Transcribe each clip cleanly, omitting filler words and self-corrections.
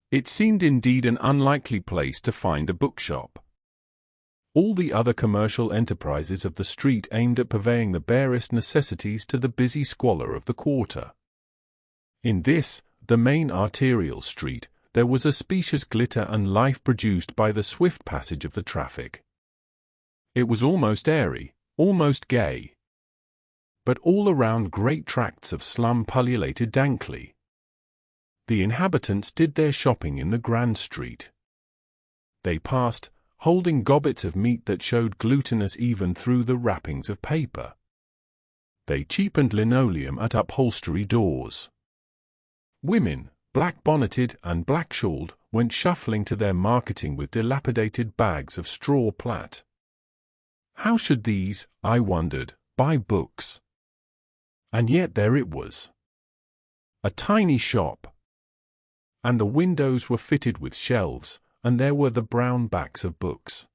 It seemed indeed an unlikely place to find a bookshop. All the other commercial enterprises of the street aimed at purveying the barest necessities to the busy squalor of the quarter. In this, the main arterial street, there was a specious glitter and life produced by the swift passage of the traffic. It was almost airy, almost gay. But all around great tracts of slum pullulated dankly. The inhabitants did their shopping in the Grand Street. They passed, holding gobbets of meat that showed glutinous even through the wrappings of paper. They cheapened linoleum at upholstery doors. Women, black-bonneted and black-shawled, went shuffling to their marketing with dilapidated bags of straw plat. How should these, I wondered, buy books? And yet there it was. A tiny shop. And the windows were fitted with shelves, and there were the brown backs of books.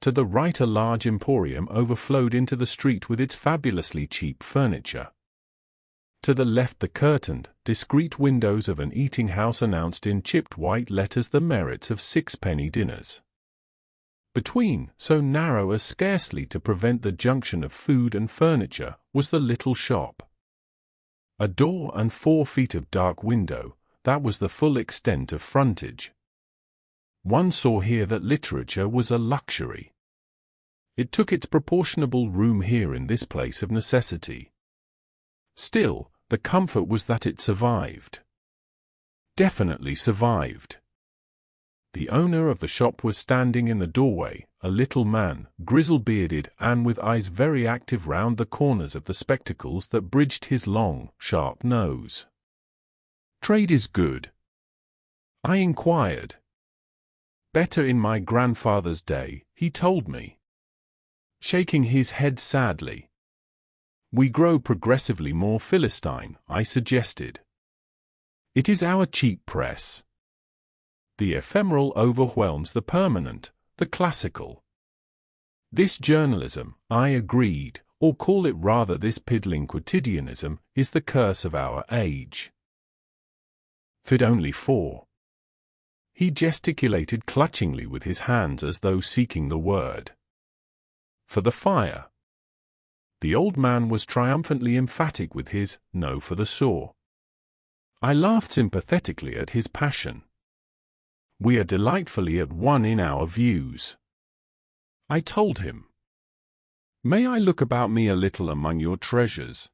To the right a large emporium overflowed into the street with its fabulously cheap furniture. To the left the curtained, discreet windows of an eating-house announced in chipped white letters the merits of sixpenny dinners. Between, so narrow as scarcely to prevent the junction of food and furniture, was the little shop. A door and 4 feet of dark window, that was the full extent of frontage. One saw here that literature was a luxury. It took its proportionable room here in this place of necessity. Still, the comfort was that it survived. Definitely survived. The owner of the shop was standing in the doorway, a little man, grizzle-bearded and with eyes very active round the corners of the spectacles that bridged his long, sharp nose. "Trade is good?" I inquired. "Better in my grandfather's day," he told me, shaking his head sadly. "We grow progressively more Philistine," I suggested. "It is our cheap press. The ephemeral overwhelms the permanent, the classical. This journalism," I agreed, "or call it rather this piddling quotidianism, is the curse of our age. Fit only for—" He gesticulated clutchingly with his hands as though seeking the word. "For the fire." The old man was triumphantly emphatic with his "no for the sore." I laughed sympathetically at his passion. "We are delightfully at one in our views," I told him. "May I look about me a little among your treasures?"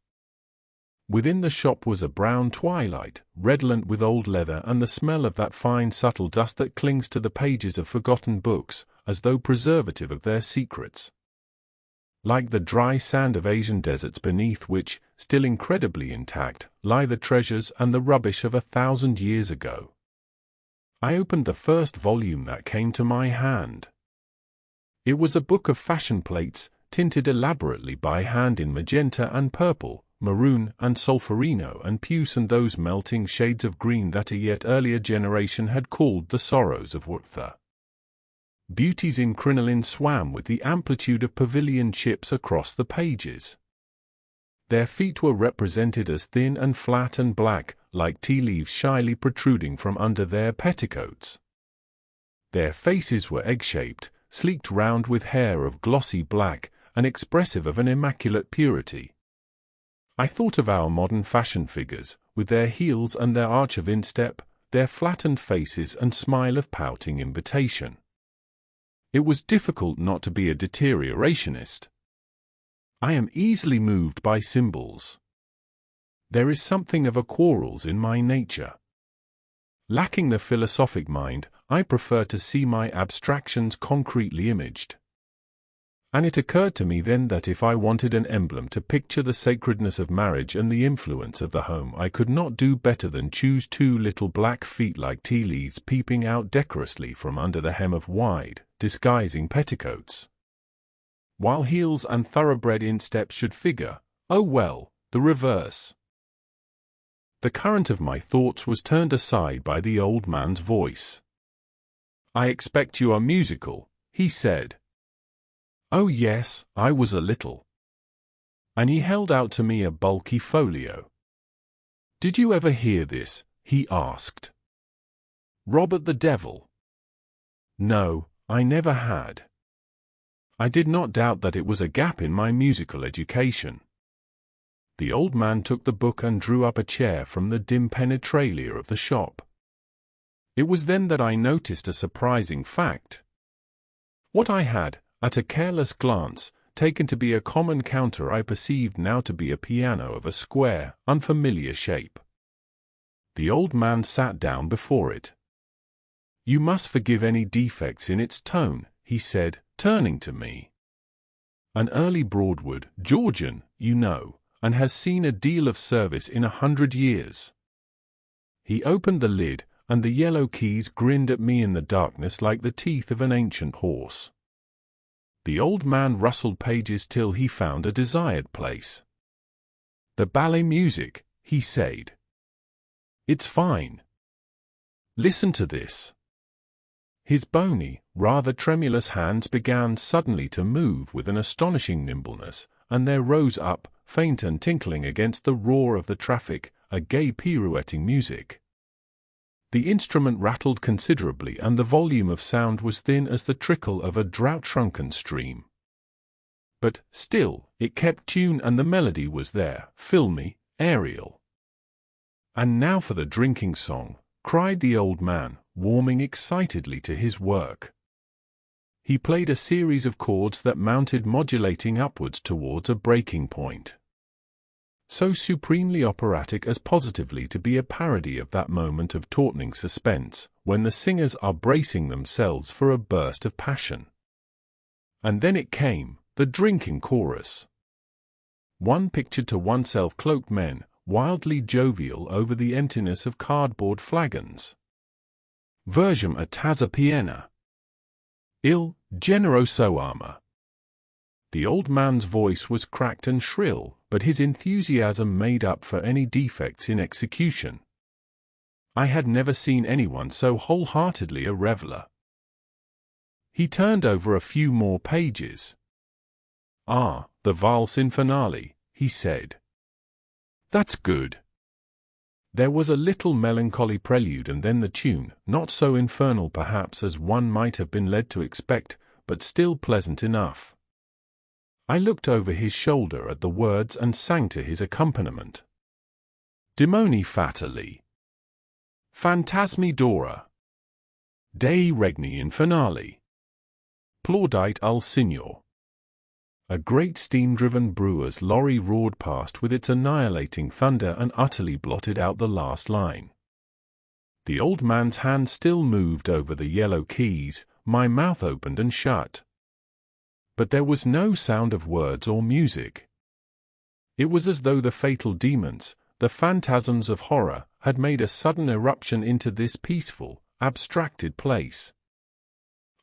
Within the shop was a brown twilight, redolent with old leather and the smell of that fine subtle dust that clings to the pages of forgotten books, as though preservative of their secrets. Like the dry sand of Asian deserts beneath which, still incredibly intact, lie the treasures and the rubbish of 1,000 years ago. I opened the first volume that came to my hand. It was a book of fashion plates, tinted elaborately by hand in magenta and purple, maroon and solferino and puce and those melting shades of green that a yet earlier generation had called the sorrows of Werther. Beauties in crinoline swam with the amplitude of pavilion ships across the pages. Their feet were represented as thin and flat and black, like tea leaves shyly protruding from under their petticoats. Their faces were egg-shaped, sleeked round with hair of glossy black, and expressive of an immaculate purity. I thought of our modern fashion figures, with their heels and their arch of instep, their flattened faces and smile of pouting invitation. It was difficult not to be a deteriorationist. I am easily moved by symbols. There is something of a quarrels in my nature. Lacking the philosophic mind, I prefer to see my abstractions concretely imaged. And it occurred to me then that if I wanted an emblem to picture the sacredness of marriage and the influence of the home, I could not do better than choose 2 little black feet like tea leaves peeping out decorously from under the hem of wide, disguising petticoats. While heels and thoroughbred instep should figure, oh well, the reverse. The current of my thoughts was turned aside by the old man's voice. "I expect you are musical," he said. Oh yes, I was a little. And he held out to me a bulky folio. "Did you ever hear this?" he asked. Robert the Devil? No, I never had. I did not doubt that it was a gap in my musical education. The old man took the book and drew up a chair from the dim penetralia of the shop. It was then that I noticed a surprising fact. What I had, at a careless glance, taken to be a common counter I perceived now to be a piano of a square, unfamiliar shape. The old man sat down before it. "You must forgive any defects in its tone," he said, turning to me. "An early Broadwood, Georgian, you know, and has seen a deal of service in 100 years. He opened the lid, and the yellow keys grinned at me in the darkness like the teeth of an ancient horse. The old man rustled pages till he found a desired place. "The ballet music," he said. "It's fine. Listen to this." His bony, rather tremulous hands began suddenly to move with an astonishing nimbleness, and there rose up, faint and tinkling against the roar of the traffic, a gay pirouetting music. The instrument rattled considerably, and the volume of sound was thin as the trickle of a drought-shrunken stream. But, still, it kept tune, and the melody was there, filmy, aerial. "And now for the drinking song," cried the old man, warming excitedly to his work. He played a series of chords that mounted modulating upwards towards a breaking point. So supremely operatic as positively to be a parody of that moment of tautening suspense, when the singers are bracing themselves for a burst of passion. And then it came, the drinking chorus. One pictured to oneself cloaked men, wildly jovial over the emptiness of cardboard flagons. "Vergem a tazza piena. Il generoso ama." The old man's voice was cracked and shrill, but his enthusiasm made up for any defects in execution. I had never seen anyone so wholeheartedly a reveller. He turned over a few more pages. "Ah, the valse in finale," he said. "That's good." There was a little melancholy prelude, and then the tune, not so infernal perhaps as one might have been led to expect, but still pleasant enough. I looked over his shoulder at the words and sang to his accompaniment. "Demoni fatali. Phantasmi dora. Dei regni in finale. Plaudite al Signor." A great steam-driven brewer's lorry roared past with its annihilating thunder and utterly blotted out the last line. The old man's hand still moved over the yellow keys, my mouth opened and shut. But there was no sound of words or music. It was as though the fatal demons, the phantasms of horror, had made a sudden eruption into this peaceful, abstracted place.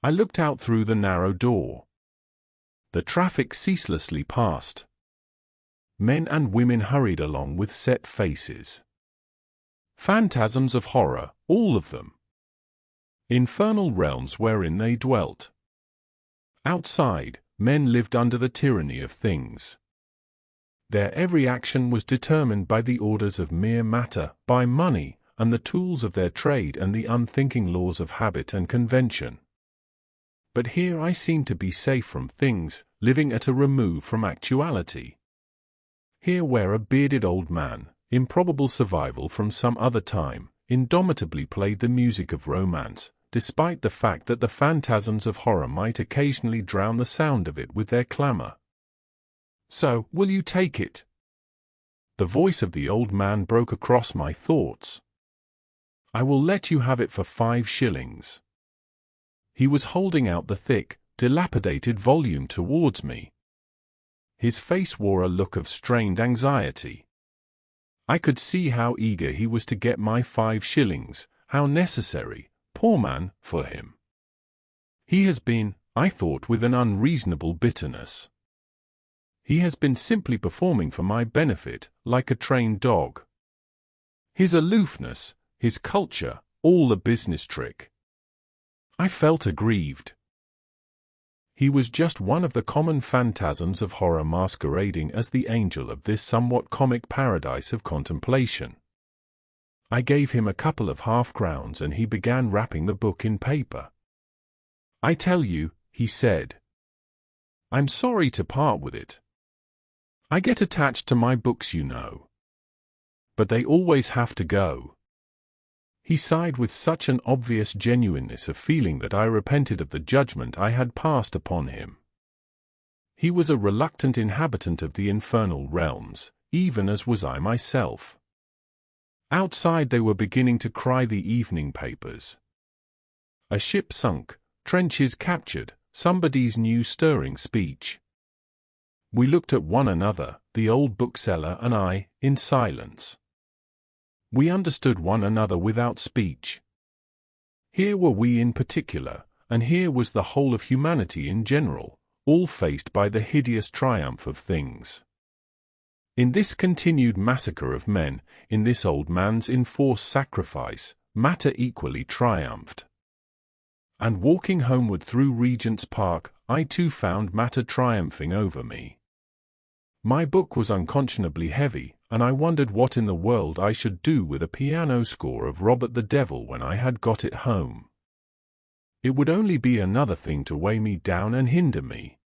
I looked out through the narrow door. The traffic ceaselessly passed. Men and women hurried along with set faces. Phantasms of horror, all of them. Infernal realms wherein they dwelt. Outside, men lived under the tyranny of things. Their every action was determined by the orders of mere matter, by money, and the tools of their trade, and the unthinking laws of habit and convention. But here I seemed to be safe from things, living at a remove from actuality. Here where a bearded old man, improbable survival from some other time, indomitably played the music of romance, despite the fact that the phantasms of horror might occasionally drown the sound of it with their clamor. "So, will you take it?" The voice of the old man broke across my thoughts. "I will let you have it for 5 shillings. He was holding out the thick, dilapidated volume towards me. His face wore a look of strained anxiety. I could see how eager he was to get my 5 shillings, how necessary, poor man, for him. He has been, I thought with an unreasonable bitterness. He has been simply performing for my benefit, like a trained dog. His aloofness, his culture, all a business trick. I felt aggrieved. He was just one of the common phantasms of horror masquerading as the angel of this somewhat comic paradise of contemplation. I gave him a couple of half-crowns and he began wrapping the book in paper. "I tell you," he said, "I'm sorry to part with it. I get attached to my books, you know. But they always have to go." He sighed with such an obvious genuineness of feeling that I repented of the judgment I had passed upon him. He was a reluctant inhabitant of the infernal realms, even as was I myself. Outside they were beginning to cry the evening papers. A ship sunk, trenches captured, somebody's new stirring speech. We looked at one another, the old bookseller and I, in silence. We understood one another without speech. Here were we in particular, and here was the whole of humanity in general, all faced by the hideous triumph of things. In this continued massacre of men, in this old man's enforced sacrifice, matter equally triumphed. And walking homeward through Regent's Park, I too found matter triumphing over me. My book was unconscionably heavy, and I wondered what in the world I should do with a piano score of Robert the Devil when I had got it home. It would only be another thing to weigh me down and hinder me.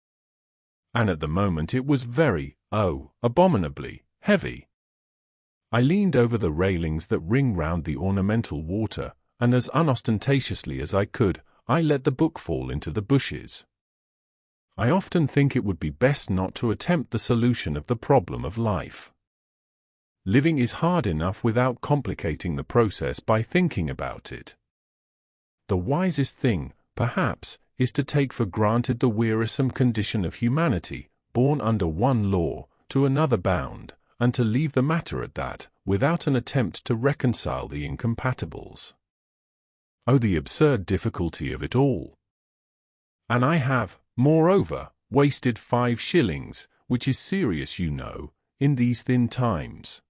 And at the moment it was very, abominably, heavy. I leaned over the railings that ring round the ornamental water, and as unostentatiously as I could, I let the book fall into the bushes. I often think it would be best not to attempt the solution of the problem of life. Living is hard enough without complicating the process by thinking about it. The wisest thing, perhaps, is to take for granted the wearisome condition of humanity, born under one law, to another bound, and to leave the matter at that, without an attempt to reconcile the incompatibles. Oh, the absurd difficulty of it all! And I have, moreover, wasted 5 shillings, which is serious, you know, in these thin times.